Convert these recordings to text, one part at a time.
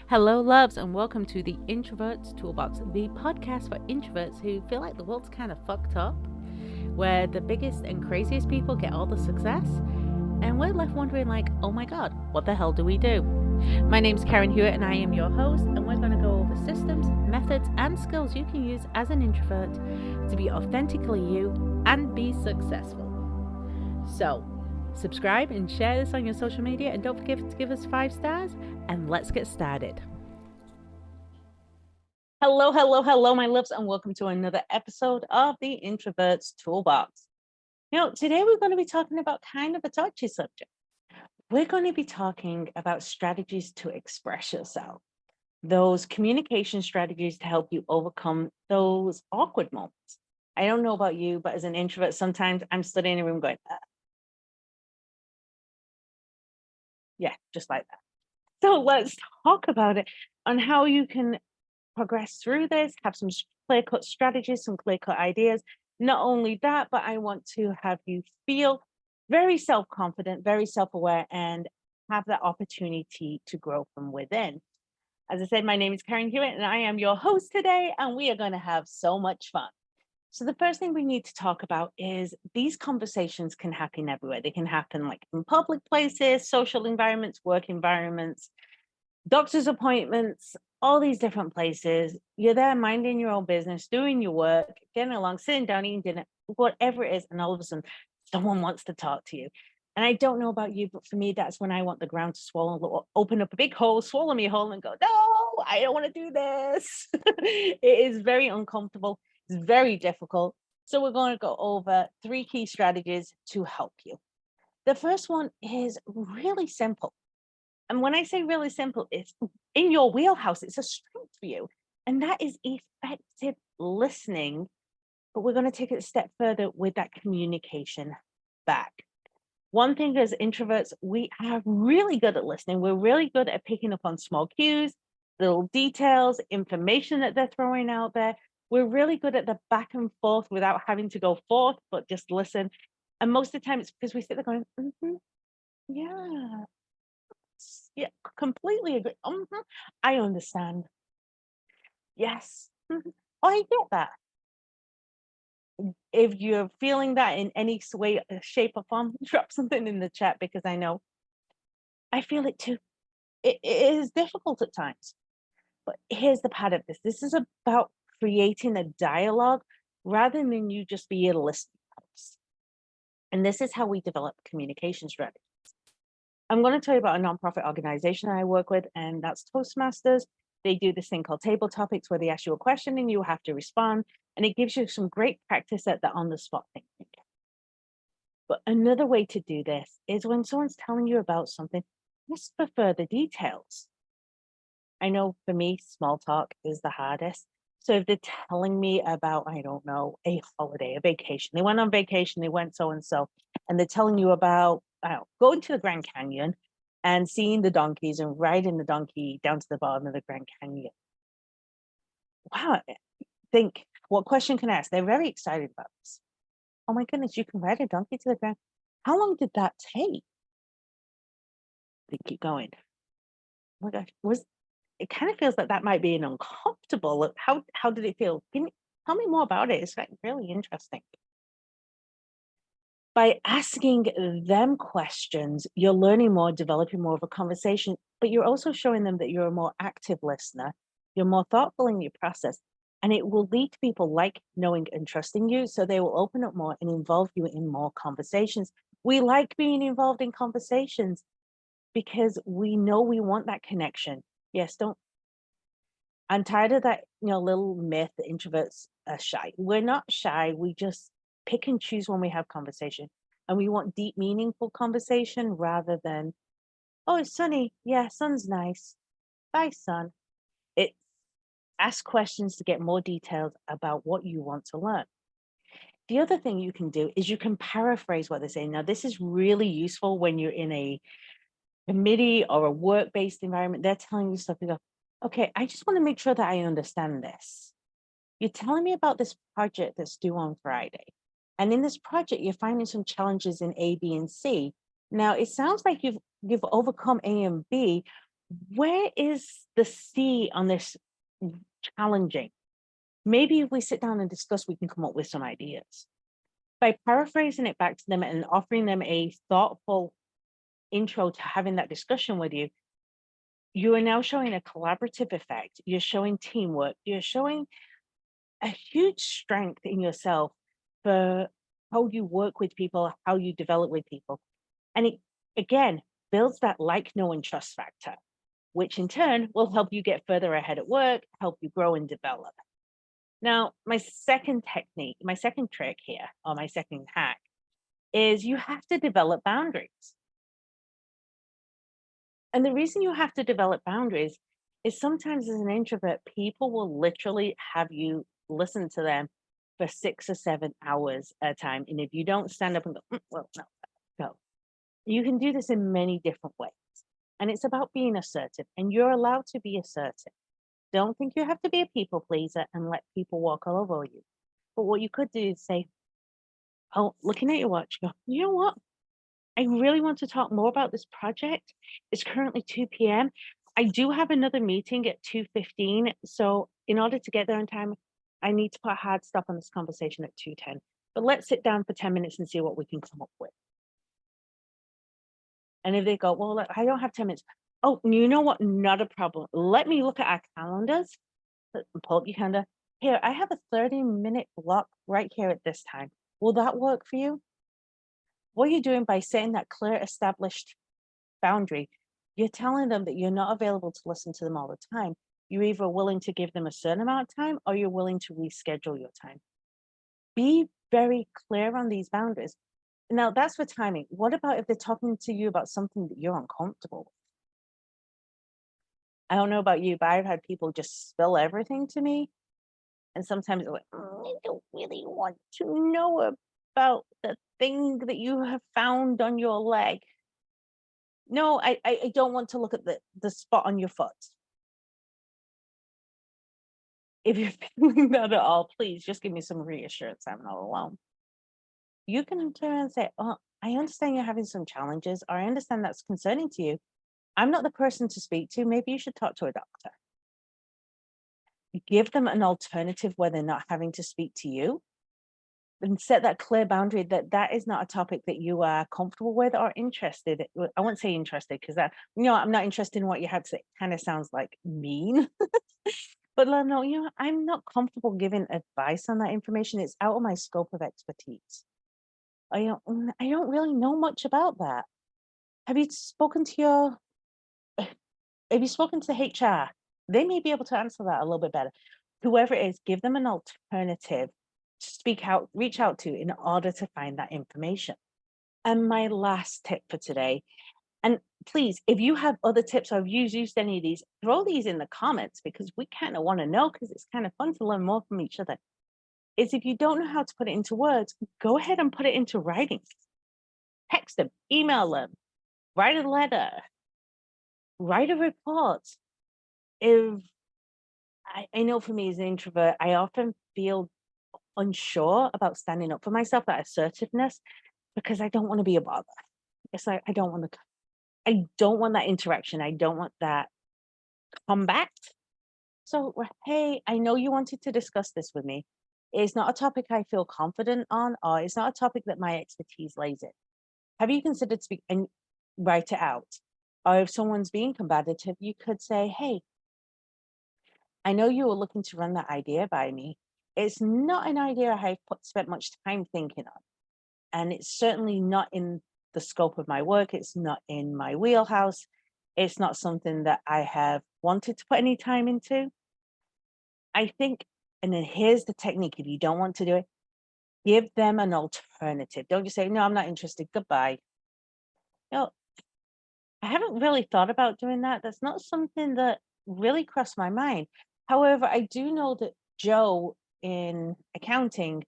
Hello, loves, and welcome to the Introverts Toolbox, the podcast for introverts who feel like the world's kind of fucked up, where the biggest and craziest people get all the success, and we're left wondering, like, oh my god, what the hell do we do? My name's Karen Hewitt, and I am your host, and we're going to go over systems, methods, and skills you can use as an introvert to be authentically you and be successful. So, subscribe and share this on your social media, and don't forget to give us 5 stars, and let's get started. Hello, my loves, and welcome to another episode of the Introverts Toolbox. Today we're going to be talking about kind of a touchy subject. We're going to be talking about strategies to express yourself, those communication strategies to help you overcome those awkward moments. I don't know about you, but as an introvert, sometimes I'm stood in a room going, yeah, just like that. So let's talk about it on how you can progress through this, have some clear-cut strategies, some clear-cut ideas. Not only that, but I want to have you feel very self-confident, very self-aware, and have that opportunity to grow from within. As I said, my name is Karen Hewitt, and I am your host today, and we are going to have so much fun. So the first thing we need to talk about is these conversations can happen everywhere. They can happen like in public places, social environments, work environments, doctor's appointments, all these different places. You're there minding your own business, doing your work, getting along, sitting down, eating dinner, whatever it is. And all of a sudden, someone wants to talk to you. And I don't know about you, but for me, that's when I want the ground to swallow, open up a big hole, swallow me whole and go, no, I don't want to do this. It is very uncomfortable. It's very difficult. So we're going to go over 3 key strategies to help you. The first one is really simple. And when I say really simple, it's in your wheelhouse. It's a strength for you. And that is effective listening. But we're going to take it a step further with that communication back. One thing as introverts, we are really good at listening. We're really good at picking up on small cues, little details, information that they're throwing out there. We're really good at the back and forth without having to go forth, but just listen. And most of the time it's because we sit there going, yeah, yeah, completely agree. I understand. Yes. Oh, I get that. If you're feeling that in any way, shape, or form, drop something in the chat because I know I feel it too. It is difficult at times. But here's the part of this. This is about creating a dialogue rather than you just be a listening host. And this is how we develop communication strategies. I'm going to tell you about a nonprofit organization I work with, and that's Toastmasters. They do this thing called table topics where they ask you a question and you have to respond. And it gives you some great practice at the on-the-spot thinking. But another way to do this is when someone's telling you about something, ask for further details. I know for me, small talk is the hardest. So if they're telling me about, I don't know, a holiday, a vacation, they went on vacation, they went so-and-so, and they're telling you about going to the Grand Canyon and seeing the donkeys and riding the donkey down to the bottom of the Grand Canyon. Wow, think, what question can I ask? They're very excited about this. Oh my goodness, you can ride a donkey to the Grand. How long did that take? They keep going. Oh my gosh, it kind of feels like that might be an uncomfortable. How did it feel? Can you tell me more about it? It's like really interesting. By asking them questions, you're learning more, developing more of a conversation, but you're also showing them that you're a more active listener. You're more thoughtful in your process, and it will lead to people like knowing and trusting you. So they will open up more and involve you in more conversations. We like being involved in conversations because we know we want that connection. Yes, I'm tired of that, little myth that introverts are shy. We're not shy. We just pick and choose when we have conversation. And we want deep, meaningful conversation rather than, oh, it's sunny. Yeah, sun's nice. Bye, sun. It's ask questions to get more details about what you want to learn. The other thing you can do is you can paraphrase what they're saying. Now, this is really useful when you're in a committee or a work-based environment. They're telling you stuff. You go, okay, I just want to make sure that I understand this. You're telling me about this project that's due on Friday. And in this project, you're finding some challenges in A, B, and C. Now, it sounds like you've overcome A and B, Where is the C on this challenging? Maybe if we sit down and discuss, we can come up with some ideas. By paraphrasing it back to them and offering them a thoughtful intro to having that discussion with you, you are now showing a collaborative effect. You're showing teamwork. You're showing a huge strength in yourself for how you work with people, how you develop with people. And it, again, builds that like, know, and trust factor, which in turn will help you get further ahead at work, help you grow and develop. Now, my second technique, my second trick here, or my second hack, is you have to develop boundaries. And the reason you have to develop boundaries is sometimes as an introvert, people will literally have you listen to them for 6 or 7 hours at a time. And if you don't stand up and go, well, no, go. You can do this in many different ways. And it's about being assertive, and you're allowed to be assertive. Don't think you have to be a people pleaser and let people walk all over you. But what you could do is say, oh, looking at your watch, go, you know what? I really want to talk more about this project. It's currently 2 p.m. I do have another meeting at 2:15. So in order to get there on time, I need to put a hard stop on this conversation at 2:10. But let's sit down for 10 minutes and see what we can come up with. And if they go, well, I don't have 10 minutes. Oh, you know what? Not a problem. Let me look at our calendars. Pull up your calendar. Here, I have a 30-minute block right here at this time. Will that work for you? What you're doing by setting that clear, established boundary, you're telling them that you're not available to listen to them all the time. You're either willing to give them a certain amount of time or you're willing to reschedule your time. Be very clear on these boundaries. Now, that's for timing. What about if they're talking to you about something that you're uncomfortable with? I don't know about you, but I've had people just spill everything to me. And sometimes they're like, I don't really want to know about the thing that you have found on your leg. No, I don't want to look at the spot on your foot. If you're feeling that at all, please just give me some reassurance I'm not alone. You can turn and say, oh, I understand you're having some challenges, or I understand that's concerning to you. I'm not the person to speak to. Maybe you should talk to a doctor. Give them an alternative where they're not having to speak to you, and set that clear boundary that that is not a topic that you are comfortable with or interested. I won't say interested because that, I'm not interested in what you have to say. Kind of sounds like mean. But no, I'm not comfortable giving advice on that information. It's out of my scope of expertise. I don't really know much about that. Have you spoken to your have you spoken to HR? They may be able to answer that a little bit better. Whoever it is, give them an alternative to speak out, reach out to in order to find that information. And my last tip for today, and please, if you have other tips or if you've used any of these, throw these in the comments because we kind of want to know because it's kind of fun to learn more from each other. Is if you don't know how to put it into words, go ahead and put it into writing. Text them, email them, write a letter, write a report. If I know for me as an introvert, I often feel unsure about standing up for myself, that assertiveness, because I don't want to be a bother. It's like I don't want that interaction. I don't want that combat. So, hey, I know you wanted to discuss this with me. It's not a topic I feel confident on, or it's not a topic that my expertise lays in. Have you considered speak and write it out? Or if someone's being combative, you could say, hey, I know you were looking to run that idea by me. It's not an idea I've spent much time thinking on. And it's certainly not in the scope of my work. It's not in my wheelhouse. It's not something that I have wanted to put any time into. I think, and then here's the technique. If you don't want to do it, give them an alternative. Don't just say, no, I'm not interested. Goodbye. No, I haven't really thought about doing that. That's not something that really crossed my mind. However, I do know that Joe in accounting,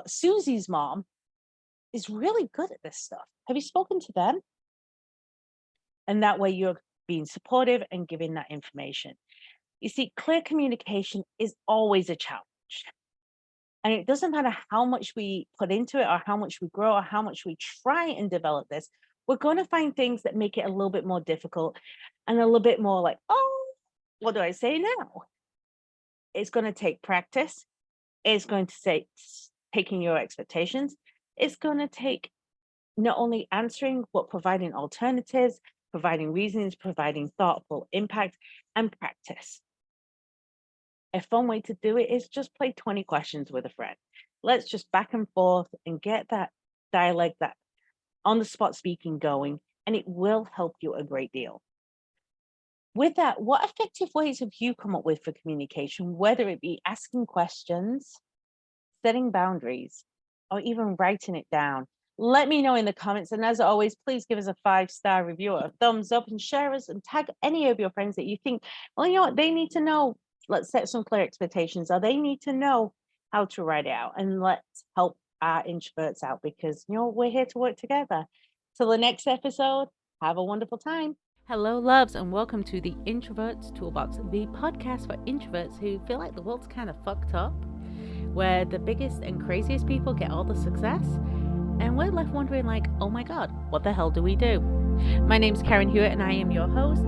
Susie's mom, is really good at this stuff. Have you spoken to them? And that way you're being supportive and giving that information. You see, clear communication is always a challenge. And it doesn't matter how much we put into it or how much we grow or how much we try and develop this, we're going to find things that make it a little bit more difficult and a little bit more like, oh, what do I say now? It's going to take practice. It's going to take taking your expectations. It's going to take not only answering, but providing alternatives, providing reasons, providing thoughtful impact, and practice. A fun way to do it is just play 20 questions with a friend. Let's just back and forth and get that dialect, that on the spot speaking going, and it will help you a great deal. With that, what effective ways have you come up with for communication, whether it be asking questions, setting boundaries, or even writing it down? Let me know in the comments. And as always, please give us a 5-star review or a thumbs up and share us and tag any of your friends that you think, well, you know what, they need to know. Let's set some clear expectations, or they need to know how to write it out. And let's help our introverts out, because, you know, we're here to work together. Till the next episode, have a wonderful time. Hello, loves, and welcome to the Introverts Toolbox, the podcast for introverts who feel like the world's kind of fucked up, where the biggest and craziest people get all the success, and we're left wondering like, oh my God, what the hell do we do? My name's Karen Hewitt, and I am your host.